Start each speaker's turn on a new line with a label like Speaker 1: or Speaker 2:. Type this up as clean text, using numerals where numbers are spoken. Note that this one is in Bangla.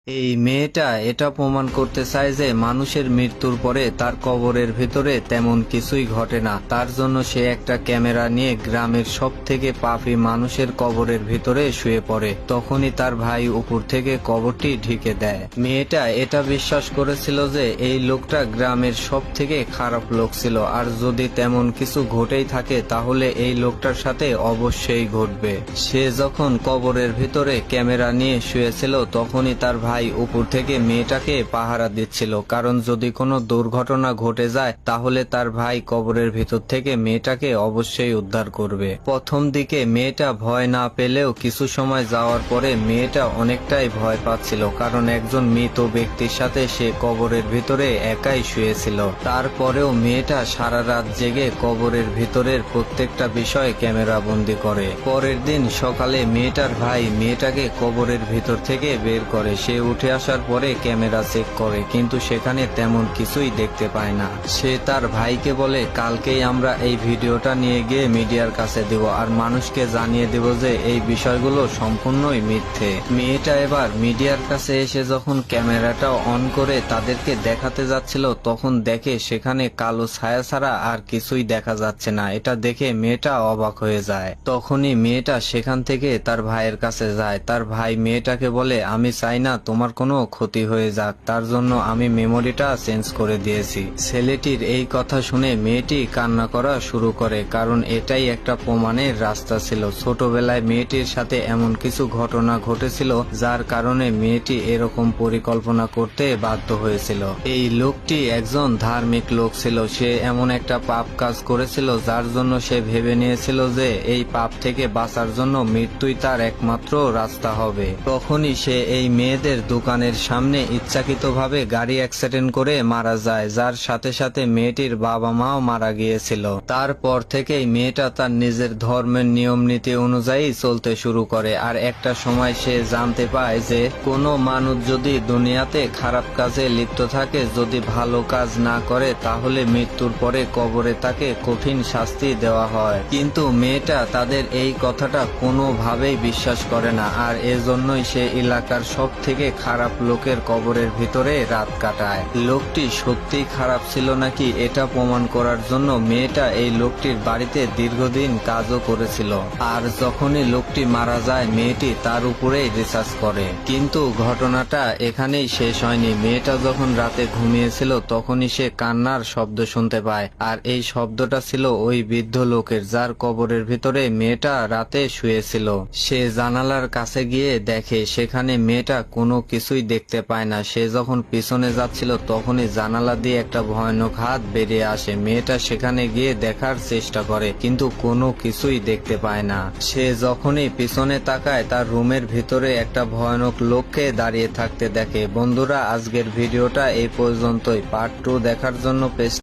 Speaker 1: এই মেয়েটা এটা প্রমাণ করতে চায় যে মানুষের মৃত্যুর পরে তার কবরের ভেতরে তেমন কিছুই ঘটে না। তার জন্য সে একটা ক্যামেরা নিয়ে গ্রামের সব থেকে পাপী মানুষের কবরের ভিতরে শুয়ে পড়ে। তখনই তার ভাই উপর থেকে কবরটি ঢেকে দেয়। মেয়েটা এটা বিশ্বাস করেছিল যে এই লোকটা গ্রামের সব থেকে খারাপ লোক ছিল, আর যদি তেমন কিছু ঘটেই থাকে তাহলে এই লোকটার সাথে অবশ্যই ঘটবে। সে যখন কবরের ভিতরে ক্যামেরা নিয়ে শুয়েছিল তখনই তার ভাই উপর থেকে মেয়েটাকে পাহারা দিচ্ছিল, কারণ যদি কোনো দুর্ঘটনা ঘটে যায় তাহলে তার ভাই কবরের ভিতর থেকে মেয়েটাকে অবশ্যই উদ্ধার করবে। প্রথম দিকে মেয়েটা ভয় না পেলেও কিছু সময় যাওয়ার পরে মেয়েটা অনেকটাই ভয় পাচ্ছিল, কারণ একজন মৃত ব্যক্তির সাথে সে কবরের ভিতরে একাই শুয়েছিল। তারপরেও মেয়েটা সারা রাত জেগে কবরের ভিতরের প্রত্যেকটা বিষয় ক্যামেরা বন্দি করে। পরের দিন সকালে মেয়েটার ভাই মেয়েটাকে কবরের ভিতর থেকে বের করে। সে উঠে আসার পরে ক্যামেরা চেক করে, কিন্তু সেখানে তেমন কিছুই দেখতে পায় না। সে তার ভাইকে বলে, কালকেই আমরা এই ভিডিওটা নিয়ে গিয়ে মিডিয়ার কাছে দেব, আর মানুষকে জানিয়ে দেব যে এই বিষয়গুলো সম্পূর্ণই মিথ্যে। মেয়েটা এবার মিডিয়ার কাছে এসে যখন ক্যামেরাটা অন করে তাদেরকে দেখাতে যাচ্ছিল তখন দেখে সেখানে কালো ছায়া ছাড়া আর কিছুই দেখা যাচ্ছে না। এটা দেখে মেয়েটা অবাক হয়ে যায়। তখনই মেয়েটা সেখান থেকে তার ভাইয়ের কাছে যায়। তার ভাই মেয়েটাকে বলে, আমি চাই না তোমার কোনো ক্ষতি হয়ে যাক, তার জন্য আমি মেমোরিটা চেঞ্জ করে দিয়েছি। ছেলেটির এই কথা শুনে মেয়েটি কান্না করা শুরু করে, কারণ এটাই একটা প্রমাণের রাস্তা ছিল। ছোটবেলায় মেয়েটির সাথে এমন কিছু ঘটনা ঘটেছিল যার কারণে মেয়েটি এরকম পরিকল্পনা করতে বাধ্য হয়েছিল। এই লোকটি একজন ধার্মিক লোক ছিল। সে এমন একটা পাপ কাজ করেছিল যার জন্য সে ভেবে নিয়েছিল যে এই পাপ থেকে বাঁচার জন্য মৃত্যুই তার একমাত্র রাস্তা হবে। তখনই সে এই মেয়েদের দোকানের সামনে ইচ্ছাকৃতভাবে গাড়ি অ্যাক্সিডেন্ট করে মারা যায়, যার সাথে সাথে মেয়েটির বাবা মাও মারা গিয়েছিল। তারপর থেকেই মেয়েটা তার নিজের ধর্মের নিয়ম নীতি অনুযায়ী চলতে শুরু করে। আর একটা সময় সে জানতে পায় যে কোনো মানুষ যদি দুনিয়াতে খারাপ কাজে লিপ্ত থাকে, যদি ভালো কাজ না করে, তাহলে মৃত্যুর পরে কবরে তাকে কঠিন শাস্তি দেওয়া হয়। কিন্তু মেয়েটা তাদের এই কথাটা কোনোভাবেই বিশ্বাস করে না, আর এজন্যই সে এলাকার সব থেকে খারাপ লোকের কবরের ভিতরে রাত কাটায়। লোকটি সত্যি খারাপ ছিল নাকি এটা প্রমাণ করার জন্য মেয়েটা এই লোকটির বাড়িতে দীর্ঘদিন কাজও করেছিল। আর যখনই লোকটি মারা যায় মেয়েটি তার উপরেই রিসার্চ করে। কিন্তু ঘটনাটা এখানেই শেষ হয়নি। মেয়েটা যখন রাতে ঘুমিয়েছিল তখনই সে কান্নার শব্দ শুনতে পায়, আর এই শব্দটা ছিল ওই বৃদ্ধ লোকের যার কবরের ভিতরে মেয়েটা রাতে শুয়েছিল। সে জানালার কাছে গিয়ে দেখে সেখানে মেয়েটা কোনো কিছুই দেখতে পায় না। সে যখন পিছনে যাচ্ছিল তখনই জানালা দিয়ে একটা ভয়ানক হাত বেরিয়ে আসে। মেয়েটা সেখানে গিয়ে দেখার চেষ্টা করে কিন্তু কোনো কিছুই দেখতে পায় না। সে যখনই পিছনে তাকায় তার রুমের ভিতরে একটা ভয়ানক লোককে দাঁড়িয়ে থাকতে দেখে। বন্ধুরা, আজকের ভিডিওটা এই পর্যন্তই। পার্ট 2 দেখার জন্য